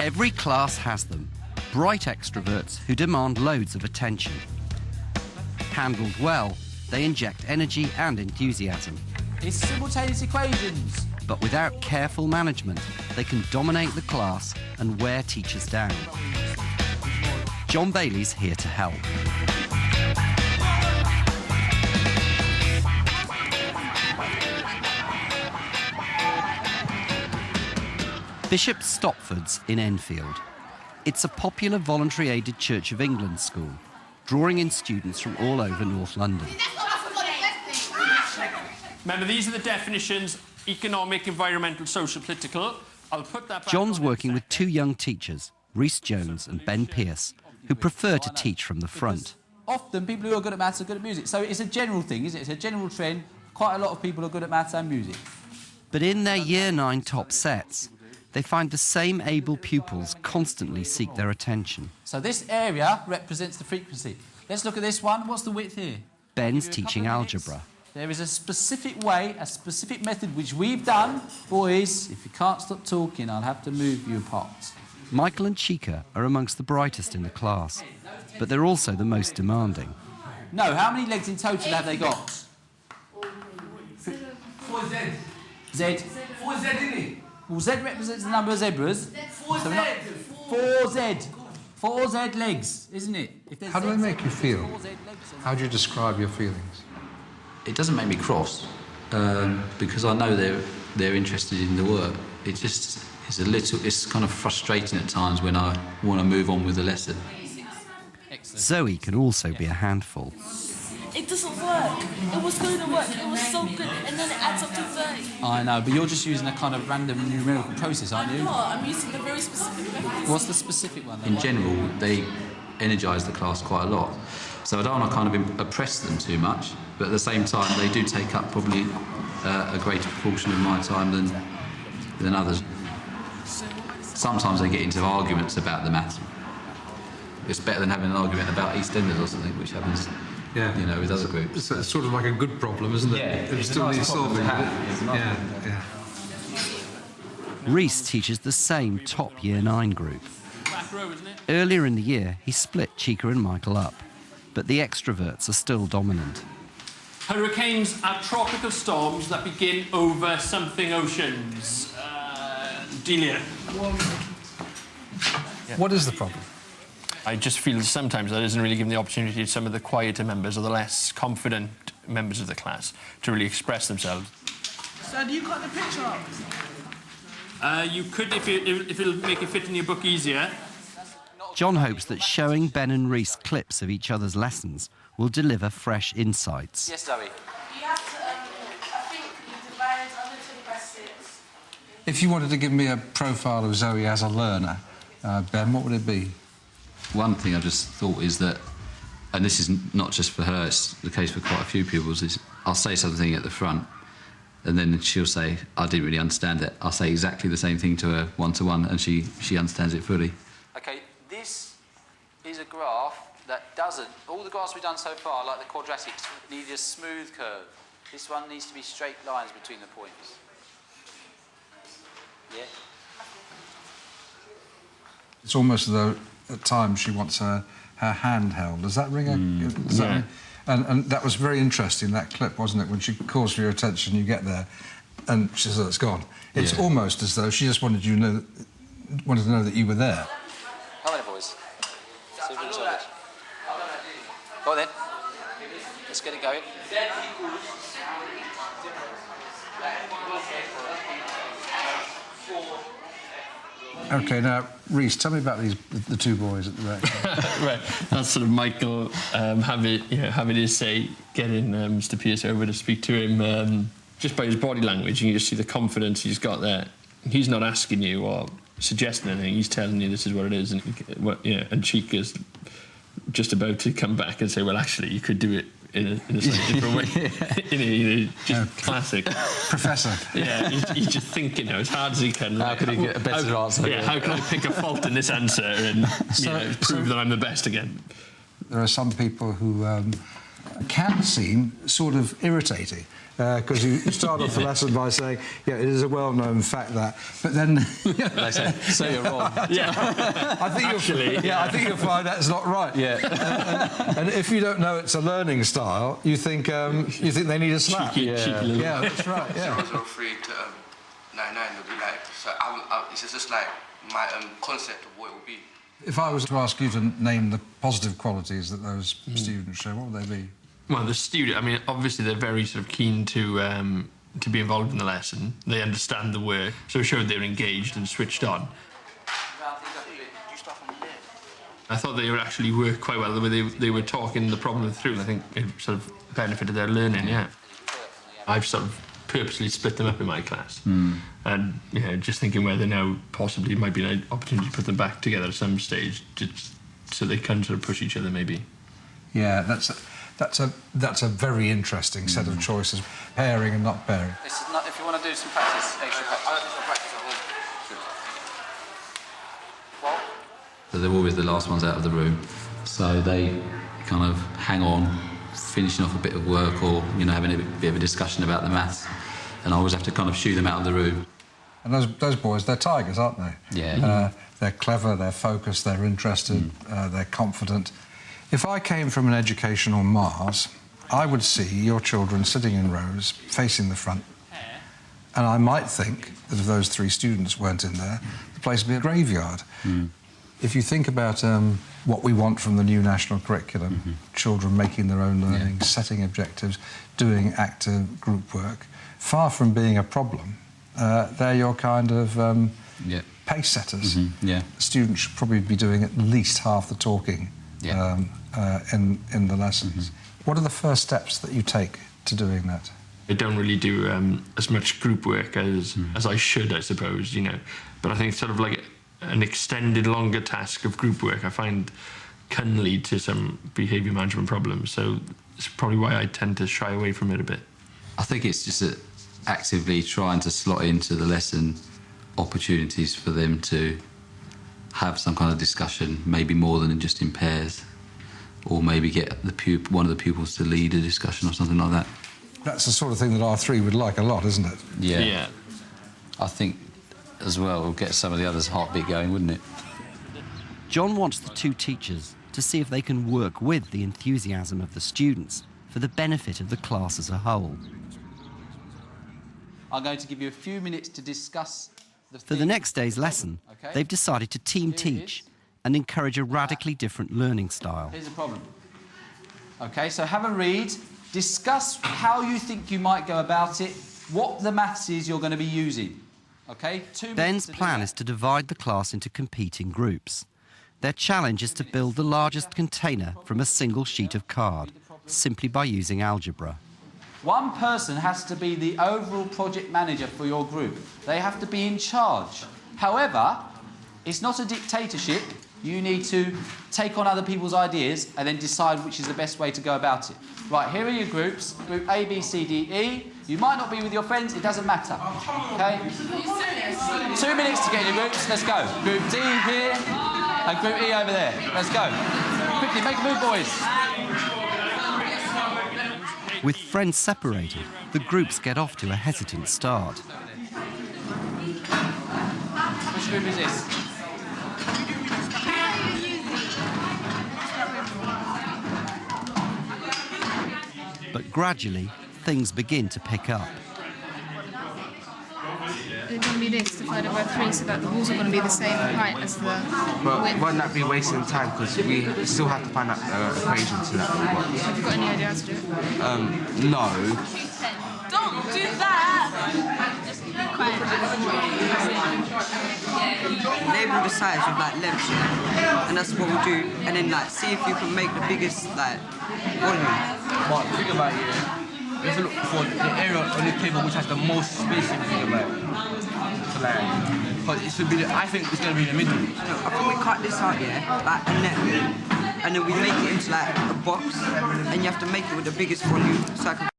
Every class has them, bright extroverts who demand loads of attention. Handled well, they inject energy and enthusiasm. It's simultaneous equations. But without careful management, they can dominate the class and wear teachers down. John Bailey's here to help. Bishop Stopford's in Enfield. It's a popular voluntary-aided Church of England school, drawing in students from all over North London. Remember, these are the definitions: economic, environmental, social, political. I'll put that back. John's working with two young teachers, Rhys Jones and Ben Pearce, who prefer to teach from the front. Often people who are good at maths are good at music. So it's a general thing, isn't it? It's a general trend. Quite a lot of people are good at maths and music. But in their Year 9 top sets, they find the same able pupils constantly seek their attention. So this area represents the frequency. Let's look at this one. What's the width here? Ben's teaching algebra. There is a specific way, a specific method, which we've done. Boys, if you can't stop talking, I'll have to move you apart. Michael and Chica are amongst the brightest in the class, but they're also the most demanding. No, how many legs in total have they got? 4 Z. Z. 4 Z, isn't it? Well, Z represents the number of zebras. 4 Z. 4Z. 4Z legs, isn't it? How do they make you feel? How do you describe your feelings? It doesn't make me cross, because I know they're interested in the work. It just is it's kind of frustrating at times when I want to move on with the lesson. Zoe can also be a handful. It doesn't work. It was going to work. It was so good, and then it adds up to 30. I know, but you're just using a kind of random numerical process, aren't you? I'm not. I'm using a very specific method. What's the specific one then? In general, they energise the class quite a lot. So I don't want to kind of oppress them too much, but at the same time, they do take up probably a greater proportion of my time than others. Sometimes they get into arguments about the maths. It's better than having an argument about EastEnders or something, which happens, you know, with other groups. It's sort of like a good problem, isn't it? Yeah, it still needs solving. Yeah. Rhys teaches the same top Year 9 group. Earlier in the year, he split Chica and Michael up, but the extroverts are still dominant. Hurricanes are tropical storms that begin over something oceans. Delia. What is the problem? I just feel sometimes that isn't really given the opportunity to some of the quieter members or the less confident members of the class to really express themselves. So do you cut the picture up? You could if it'll make it fit in your book easier. John hopes that showing Ben and Rhys clips of each other's lessons will deliver fresh insights. Yes, Zoe. You have to, I think you divide it under two questions. If you wanted to give me a profile of Zoe as a learner, Ben, what would it be? One thing I just thought is that, and this is not just for her, it's the case for quite a few pupils, is I'll say something at the front, and then she'll say, I didn't really understand it. I'll say exactly the same thing to her one-to-one, and she understands it fully. OK, this is a graph that doesn't... All the graphs we've done so far, like the quadratics, need a smooth curve. This one needs to be straight lines between the points. Yeah? It's almost as though at times she wants her hand held. Does that ring a... Yeah. And that was very interesting, that clip, wasn't it? When she calls for your attention, you get there, and she says, oh, it's gone. It's almost as though she just wanted to know that you were there. How many boys? See if we can solve it. Go on then. Let's get it going. OK, now, Rhys, tell me about the two boys at the back. Right, that's sort of Michael having his say, getting Mr. Pearce over to speak to him. Just by his body language, you can just see the confidence he's got there. He's not asking you or suggesting anything, he's telling you this is what it is. And Chica's just about to come back and say, well, actually, you could do it in a slightly different way. Just classic. Professor. Yeah, he's just thinking now as hard as he can. How could he get a better answer? Yeah, how can I pick a fault in this answer and prove that I'm the best again? There are some people who can seem sort of irritating. Because you start off the lesson by saying, yeah, it is a well-known fact that, but then... They say you're wrong. I think you'll find that's not right. Yeah. And if you don't know it's a learning style, you think they need a slap. Cheeky little... Yeah, that's right, yeah. 003 to 99 would be like, so it's just like my concept of what it would be. If I was to ask you to name the positive qualities that those students show, what would they be? Well, the student, I mean, obviously they're very sort of keen to be involved in the lesson. They understand the work, so it showed they're engaged and switched on. I thought they would actually work quite well, the way they were talking the problem through, and I think it sort of benefited their learning, yeah. I've sort of purposely split them up in my class, and just thinking whether now possibly might be an opportunity to put them back together at some stage, just so they can sort of push each other, maybe. Yeah, that's a very interesting set of choices, pairing and not pairing. This is not, if you want to do some practice, extra practice. I don't do some practice at home. What? So they're always the last ones out of the room, so they kind of hang on, finishing off a bit of work or having a bit of a discussion about the maths, and I always have to kind of shoo them out of the room. And those boys, they're tigers, aren't they? Yeah. They're clever, they're focused, they're interested, they're confident. If I came from an education on Mars, I would see your children sitting in rows, facing the front, and I might think that if those 3 students weren't in there, the place would be a graveyard. If you think about what we want from the new national curriculum, children making their own learning, setting objectives, doing active group work, far from being a problem, they're your kind of pace setters. Students should probably be doing at least half the talking in the lessons. What are the first steps that you take to doing that? I don't really do as much group work as I should, I suppose, But I think sort of like an extended, longer task of group work I find can lead to some behaviour management problems. So it's probably why I tend to shy away from it a bit. I think it's just actively trying to slot into the lesson opportunities for them to have some kind of discussion, maybe more than just in pairs, or maybe get one of the pupils to lead a discussion or something like that. That's the sort of thing that R3 would like a lot, isn't it? Yeah. I think, as well, it'll get some of the others' heartbeat going, wouldn't it? John wants the 2 teachers to see if they can work with the enthusiasm of the students for the benefit of the class as a whole. I'm going to give you a few minutes to discuss the For the next day's lesson, they've decided to team teach and encourage a radically different learning style. Here's the problem. OK, so have a read, discuss how you think you might go about it, what the maths is you're going to be using. OK? 2 minutes. Ben's plan is to divide the class into competing groups. Their challenge is to build the largest container from a single sheet of card, simply by using algebra. One person has to be the overall project manager for your group. They have to be in charge. However, it's not a dictatorship. You need to take on other people's ideas and then decide which is the best way to go about it. Right, here are your groups. Group A, B, C, D, E. You might not be with your friends, it doesn't matter. OK? 2 minutes to get in your groups. Let's go. Group D here and Group E over there. Let's go. Quickly, make a move, boys. With friends separated, the groups get off to a hesitant start. Which group is this? But gradually, things begin to pick up. It's going to be this divided by 3, so that the walls are going to be the same height as the width. Won't that be wasting time, because we still have to find out equation to that? Have you got any idea how to do it? No. Don't do that! Just be quiet. Label the size with like lengths, and that's what we'll do. And then like see if you can make the biggest like volume. But think about it. You have to look for the area on the table which has the most spacing. But it should be. I think it's going to be in the middle. No, I think we cut this out, like a net, and then we make it into like a box, and you have to make it with the biggest volume so I can